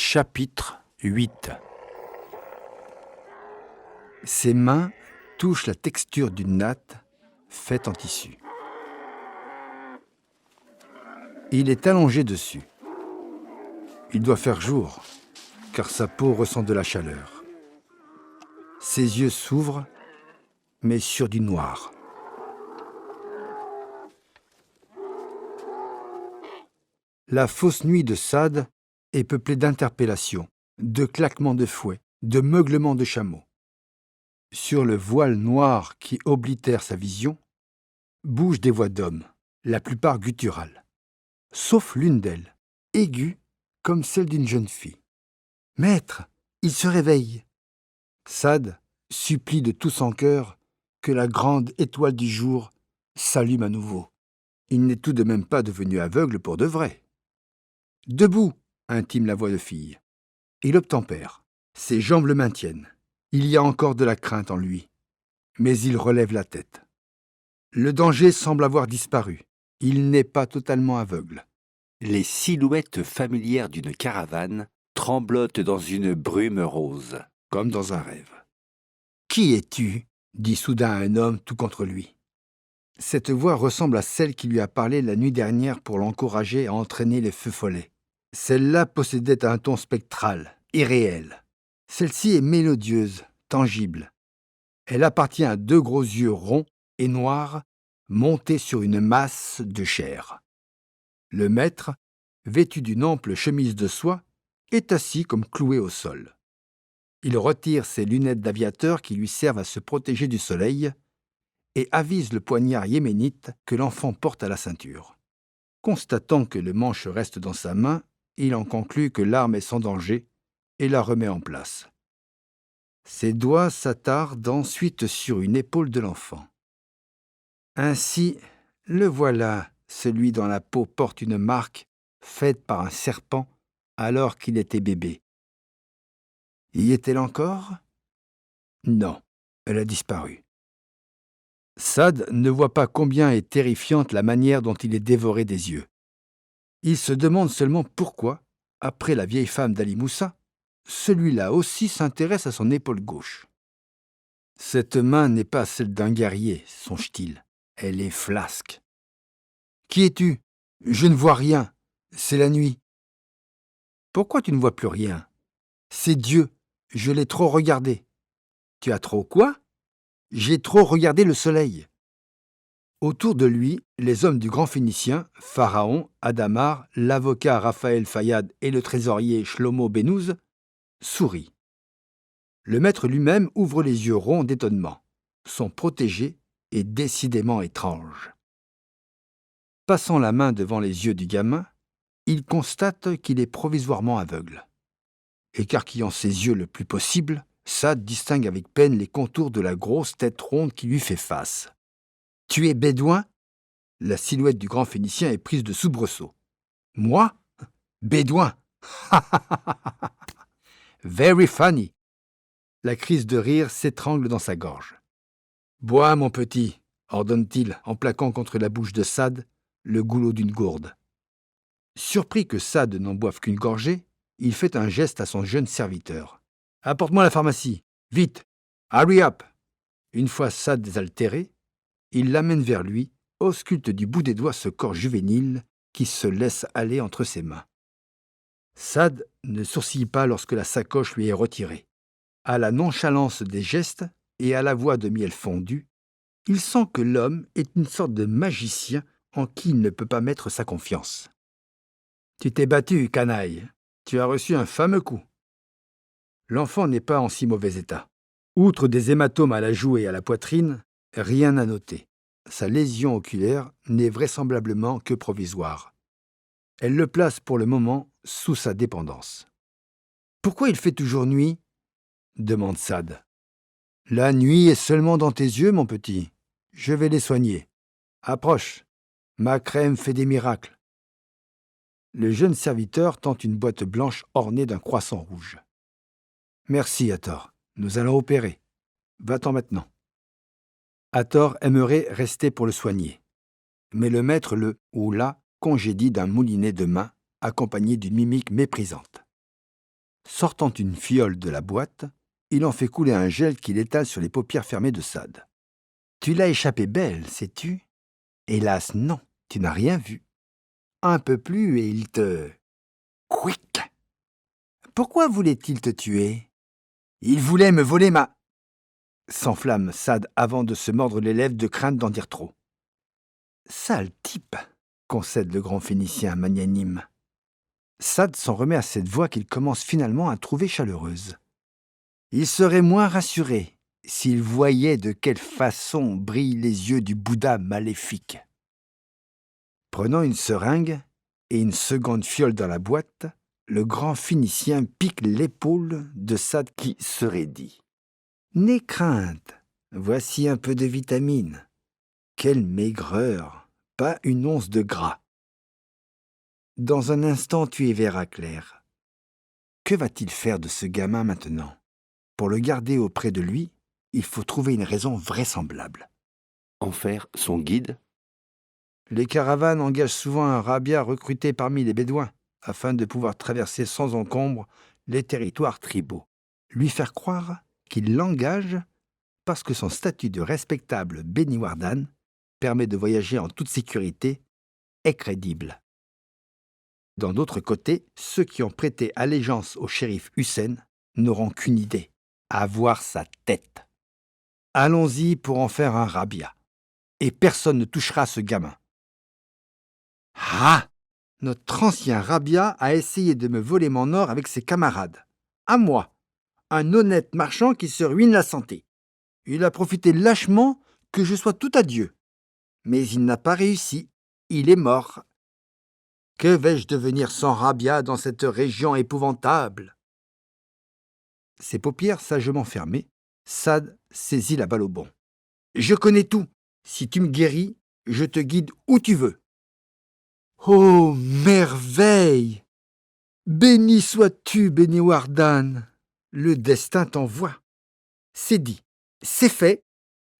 Chapitre 8. Ses mains touchent la texture d'une natte faite en tissu. Il est allongé dessus. Il doit faire jour, car sa peau ressent de la chaleur. Ses yeux s'ouvrent, mais sur du noir. La fausse nuit de Sade est peuplée d'interpellations, de claquements de fouet, de meuglements de chameaux. Sur le voile noir qui oblitère sa vision, bougent des voix d'hommes, la plupart gutturales, sauf l'une d'elles, aiguë comme celle d'une jeune fille. « Maître, il se réveille !» Sade supplie de tout son cœur que la grande étoile du jour s'allume à nouveau. Il n'est tout de même pas devenu aveugle pour de vrai. « Debout !» intime la voix de fille. Il obtempère. Ses jambes le maintiennent. Il y a encore de la crainte en lui, mais il relève la tête. Le danger semble avoir disparu. Il n'est pas totalement aveugle. Les silhouettes familières d'une caravane tremblotent dans une brume rose. Comme dans un rêve. « Qui es-tu » dit soudain un homme tout contre lui. Cette voix ressemble à celle qui lui a parlé la nuit dernière pour l'encourager à entraîner les feux follets. Celle-là possédait un ton spectral, irréel. Celle-ci est mélodieuse, tangible. Elle appartient à deux gros yeux ronds et noirs montés sur une masse de chair. Le maître, vêtu d'une ample chemise de soie, est assis comme cloué au sol. Il retire ses lunettes d'aviateur qui lui servent à se protéger du soleil et avise le poignard yéménite que l'enfant porte à la ceinture. Constatant que le manche reste dans sa main, il en conclut que l'arme est sans danger et la remet en place. Ses doigts s'attardent ensuite sur une épaule de l'enfant. Ainsi, le voilà, celui dont la peau porte une marque faite par un serpent alors qu'il était bébé. Y est-elle encore ? Non, elle a disparu. Sade ne voit pas combien est terrifiante la manière dont il est dévoré des yeux. Il se demande seulement pourquoi, après la vieille femme d'Ali Moussa, celui-là aussi s'intéresse à son épaule gauche. Cette main n'est pas celle d'un guerrier, songe-t-il. Elle est flasque. « Qui es-tu ? Je ne vois rien. C'est la nuit. »« Pourquoi tu ne vois plus rien ? C'est Dieu. Je l'ai trop regardé. »« Tu as trop quoi ? J'ai trop regardé le soleil. » Autour de lui, les hommes du grand Phénicien, Pharaon, Adamar, l'avocat Raphaël Fayad et le trésorier Shlomo Benouz, sourient. Le maître lui-même ouvre les yeux ronds d'étonnement. Son protégé est décidément étrange. Passant la main devant les yeux du gamin, il constate qu'il est provisoirement aveugle. Écarquillant ses yeux le plus possible, Sade distingue avec peine les contours de la grosse tête ronde qui lui fait face. « Tu es bédouin ?» La silhouette du grand Phénicien est prise de soubresaut. « Moi ? Bédouin ! Very funny !» La crise de rire s'étrangle dans sa gorge. « Bois, mon petit !» ordonne-t-il en plaquant contre la bouche de Sade le goulot d'une gourde. Surpris que Sade n'en boive qu'une gorgée, il fait un geste à son jeune serviteur. « Apporte-moi la pharmacie, vite, hurry up !» Une fois Sade désaltéré, il l'amène vers lui, ausculte du bout des doigts ce corps juvénile qui se laisse aller entre ses mains. Sade ne sourcille pas lorsque la sacoche lui est retirée. À la nonchalance des gestes et à la voix de miel fondu, il sent que l'homme est une sorte de magicien en qui il ne peut pas mettre sa confiance. « Tu t'es battu, canaille. Tu as reçu un fameux coup. » L'enfant n'est pas en si mauvais état. Outre des hématomes à la joue et à la poitrine, rien à noter. Sa lésion oculaire n'est vraisemblablement que provisoire. Elle le place pour le moment sous sa dépendance. « Pourquoi il fait toujours nuit ?» demande Sade. « La nuit est seulement dans tes yeux, mon petit. Je vais les soigner. Approche. Ma crème fait des miracles. » Le jeune serviteur tente une boîte blanche ornée d'un croissant rouge. « Merci, Hathor. Nous allons opérer. Va-t'en maintenant. » Hathor aimerait rester pour le soigner. Mais le maître le ou la congédie d'un moulinet de main accompagné d'une mimique méprisante. Sortant une fiole de la boîte, il en fait couler un gel qu'il étale sur les paupières fermées de Sad. « Tu l'as échappé belle, sais-tu ? Hélas, non, tu n'as rien vu. Un peu plus et il te... Quick ! Pourquoi voulait-il te tuer ? Il voulait me voler ma... » s'enflamme Sad avant de se mordre les lèvres de crainte d'en dire trop. « Sale type !» concède le grand Phénicien magnanime. Sad s'en remet à cette voix qu'il commence finalement à trouver chaleureuse. Il serait moins rassuré s'il voyait de quelle façon brillent les yeux du Bouddha maléfique. Prenant une seringue et une seconde fiole dans la boîte, le grand Phénicien pique l'épaule de Sad qui se raidit. « N'aie crainte, voici un peu de vitamine. Quelle maigreur, pas une once de gras. Dans un instant, tu y verras clair. Que va-t-il faire de ce gamin maintenant ? Pour le garder auprès de lui, il faut trouver une raison vraisemblable. » En faire son guide ? Les caravanes engagent souvent un rabbia recruté parmi les Bédouins, afin de pouvoir traverser sans encombre les territoires tribaux. Lui faire croire qu'il l'engage parce que son statut de respectable Béni Wardan permet de voyager en toute sécurité est crédible. D'un autre côté, ceux qui ont prêté allégeance au shérif Hussein n'auront qu'une idée, avoir sa tête. Allons-y pour en faire un rabbia, et personne ne touchera ce gamin. Ah ! Notre ancien rabbia a essayé de me voler mon or avec ses camarades. À moi, un honnête marchand qui se ruine la santé. Il a profité lâchement que je sois tout à Dieu. Mais il n'a pas réussi. Il est mort. Que vais-je devenir sans rabbia dans cette région épouvantable ? Ses paupières sagement fermées, Sad saisit la balle au bond. « Je connais tout. Si tu me guéris, je te guide où tu veux. » Oh, merveille ! Béni sois-tu, Béni Wardan. Le destin t'envoie. C'est dit, c'est fait.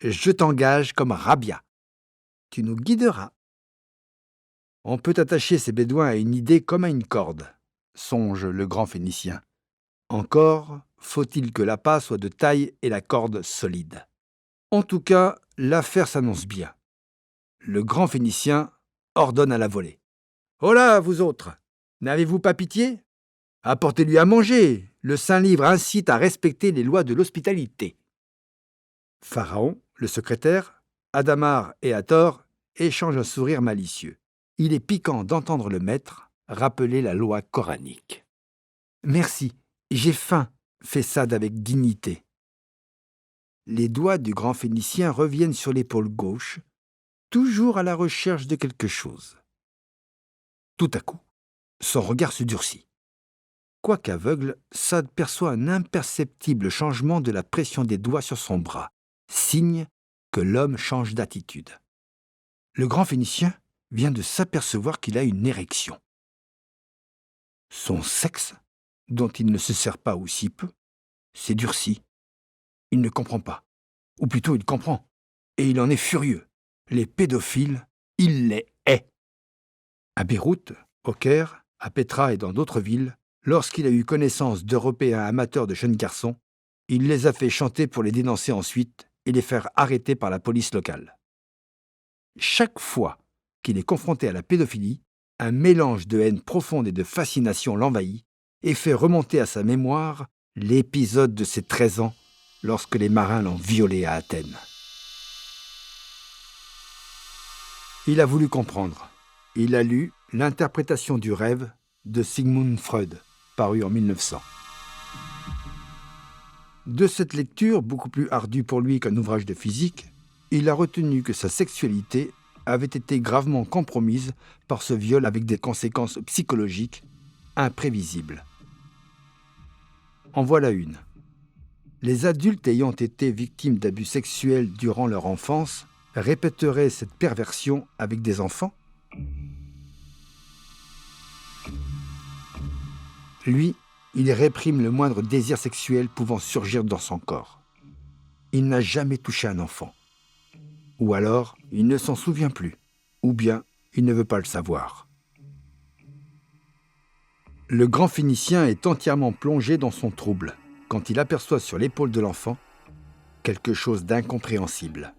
Je t'engage comme rabbia. Tu nous guideras. On peut attacher ces Bédouins à une idée comme à une corde, songe le grand Phénicien. Encore faut-il que l'appât soit de taille et la corde solide. En tout cas, l'affaire s'annonce bien. Le grand Phénicien ordonne à la volée. « Holà, vous autres, n'avez-vous pas pitié ? Apportez-lui à manger. Le Saint-Livre incite à respecter les lois de l'hospitalité. » Pharaon, le secrétaire, Adamar et Hathor échangent un sourire malicieux. Il est piquant d'entendre le maître rappeler la loi coranique. « Merci, j'ai faim, » fait Sad avec dignité. Les doigts du grand Phénicien reviennent sur l'épaule gauche, toujours à la recherche de quelque chose. Tout à coup, son regard se durcit. Quoique aveugle, Sad perçoit un imperceptible changement de la pression des doigts sur son bras, signe que l'homme change d'attitude. Le grand Phénicien vient de s'apercevoir qu'il a une érection. Son sexe, dont il ne se sert pas ou si peu, s'est durci. Il ne comprend pas. Ou plutôt il comprend. Et il en est furieux. Les pédophiles, il les hait. À Beyrouth, au Caire, à Petra et dans d'autres villes, lorsqu'il a eu connaissance d'Européens amateurs de jeunes garçons, il les a fait chanter pour les dénoncer ensuite et les faire arrêter par la police locale. Chaque fois qu'il est confronté à la pédophilie, un mélange de haine profonde et de fascination l'envahit et fait remonter à sa mémoire l'épisode de ses 13 ans lorsque les marins l'ont violé à Athènes. Il a voulu comprendre. Il a lu L'interprétation du rêve de Sigmund Freud, paru en 1900. De cette lecture, beaucoup plus ardue pour lui qu'un ouvrage de physique, il a retenu que sa sexualité avait été gravement compromise par ce viol avec des conséquences psychologiques imprévisibles. En voilà une. Les adultes ayant été victimes d'abus sexuels durant leur enfance répéteraient cette perversion avec des enfants ? Lui, il réprime le moindre désir sexuel pouvant surgir dans son corps. Il n'a jamais touché un enfant. Ou alors, il ne s'en souvient plus. Ou bien, il ne veut pas le savoir. Le grand Phénicien est entièrement plongé dans son trouble quand il aperçoit sur l'épaule de l'enfant quelque chose d'incompréhensible.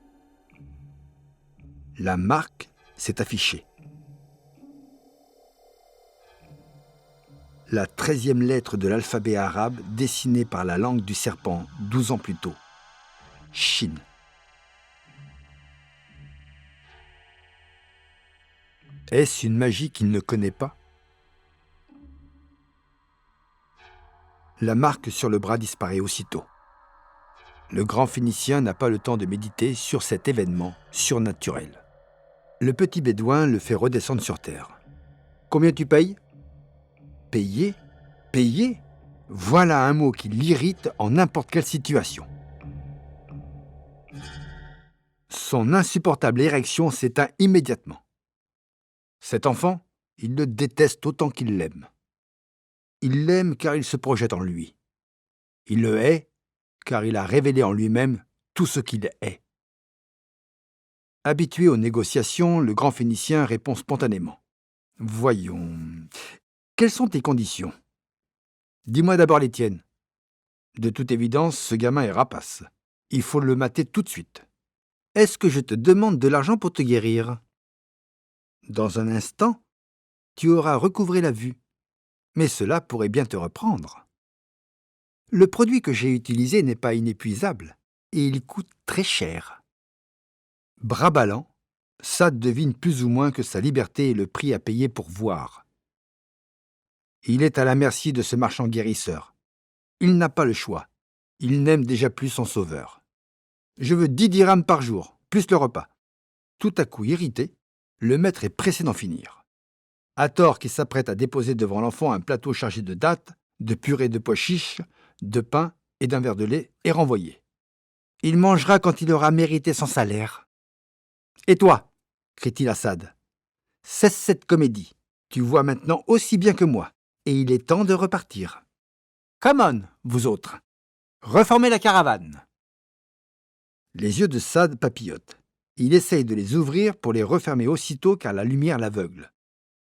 La marque s'est affichée. La 13e lettre de l'alphabet arabe dessinée par la langue du serpent 12 ans plus tôt. Shin. Est-ce une magie qu'il ne connaît pas? La marque sur le bras disparaît aussitôt. Le grand Phénicien n'a pas le temps de méditer sur cet événement surnaturel. Le petit bédouin le fait redescendre sur terre. « Combien tu payes ?»« Payer ? Payer ? Voilà un mot qui l'irrite en n'importe quelle situation. » Son insupportable érection s'éteint immédiatement. Cet enfant, il le déteste autant qu'il l'aime. Il l'aime car il se projette en lui. Il le hait car il a révélé en lui-même tout ce qu'il est. Habitué aux négociations, le grand Phénicien répond spontanément. « Voyons, quelles sont tes conditions ? Dis-moi d'abord les tiennes. » De toute évidence, ce gamin est rapace. Il faut le mater tout de suite. « Est-ce que je te demande de l'argent pour te guérir ? Dans un instant, tu auras recouvré la vue. Mais cela pourrait bien te reprendre. Le produit que j'ai utilisé n'est pas inépuisable et il coûte très cher. » Bras ballant, Saad devine plus ou moins que sa liberté est le prix à payer pour voir. Il est à la merci de ce marchand guérisseur. Il n'a pas le choix. Il n'aime déjà plus son sauveur. « Je veux 10 dirhams par jour, plus le repas. » Tout à coup irrité, le maître est pressé d'en finir. Hathor, qui s'apprête à déposer devant l'enfant un plateau chargé de dattes, de purée de pois chiches, de pain et d'un verre de lait, est renvoyé. Il mangera quand il aura mérité son salaire. « Et toi ?» crie-t-il à Saad. « Cesse cette comédie. Tu vois maintenant aussi bien que moi, et il est temps de repartir. Come on, vous autres. Reformez la caravane. » Les yeux de Saad papillotent. Il essaye de les ouvrir pour les refermer aussitôt car la lumière l'aveugle.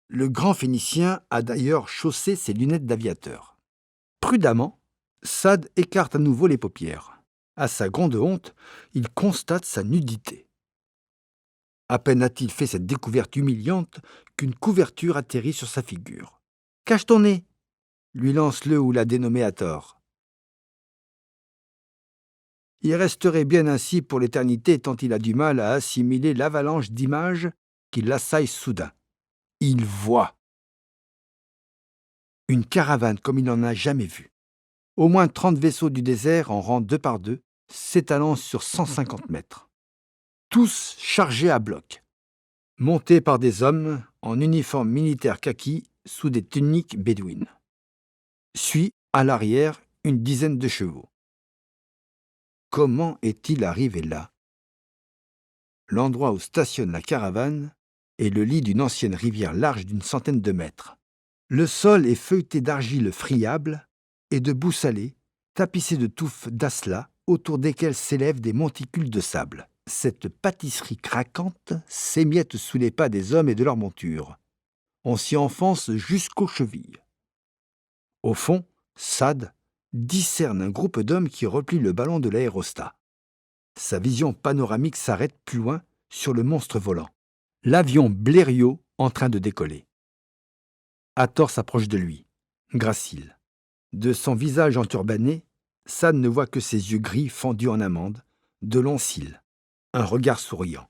Le grand Phénicien a d'ailleurs chaussé ses lunettes d'aviateur. Prudemment, Saad écarte à nouveau les paupières. À sa grande honte, il constate sa nudité. À peine a-t-il fait cette découverte humiliante qu'une couverture atterrit sur sa figure. « Cache ton nez !» lui lance le ou la dénommé Hathor. Il resterait bien ainsi pour l'éternité tant il a du mal à assimiler l'avalanche d'images qui l'assaille soudain. Il voit une caravane comme il n'en a jamais vu. Au moins 30 vaisseaux du désert en rang 2 par 2, s'étalant sur 150 mètres. Tous chargés à bloc, montés par des hommes en uniforme militaire kaki sous des tuniques bédouines. Suit, à l'arrière, une dizaine de chevaux. Comment est-il arrivé là? L'endroit où stationne la caravane est le lit d'une ancienne rivière large d'une centaine de mètres. Le sol est feuilleté d'argile friable et de boue salée, tapissé de touffes d'asla autour desquelles s'élèvent des monticules de sable. Cette pâtisserie craquante s'émiette sous les pas des hommes et de leurs montures. On s'y enfonce jusqu'aux chevilles. Au fond, Saad discerne un groupe d'hommes qui replient le ballon de l'aérostat. Sa vision panoramique s'arrête plus loin sur le monstre volant. L'avion Blériot en train de décoller. Hathor s'approche de lui, gracile. De son visage enturbané, Saad ne voit que ses yeux gris fendus en amande, de longs cils, un regard souriant.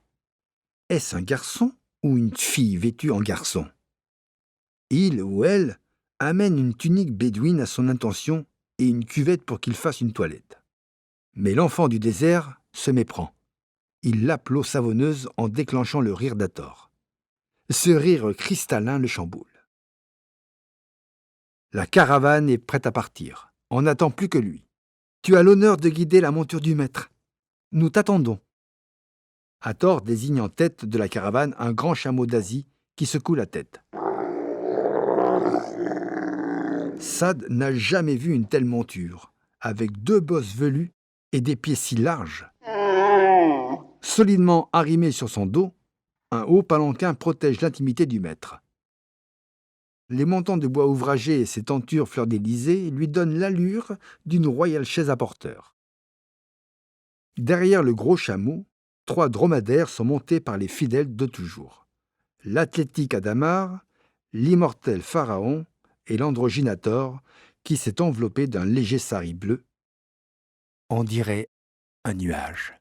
Est-ce un garçon ou une fille vêtue en garçon? Il ou elle amène une tunique bédouine à son intention et une cuvette pour qu'il fasse une toilette. Mais l'enfant du désert se méprend. Il lappe l'eau savonneuse en déclenchant le rire d'Hathor. Ce rire cristallin le chamboule. La caravane est prête à partir. On n'attend plus que lui. Tu as l'honneur de guider la monture du maître. Nous t'attendons. Hathor désigne en tête de la caravane un grand chameau d'Asie qui secoue la tête. Saad n'a jamais vu une telle monture, avec 2 bosses velues et des pieds si larges. Solidement arrimé sur son dos, un haut palanquin protège l'intimité du maître. Les montants de bois ouvragés et ses tentures fleurs d'Élysée lui donnent l'allure d'une royale chaise à porteur. Derrière le gros chameau, 3 dromadaires sont montés par les fidèles de toujours. L'athlétique Adamar, l'immortel Pharaon et l'androgynator qui s'est enveloppé d'un léger sari bleu. On dirait un nuage.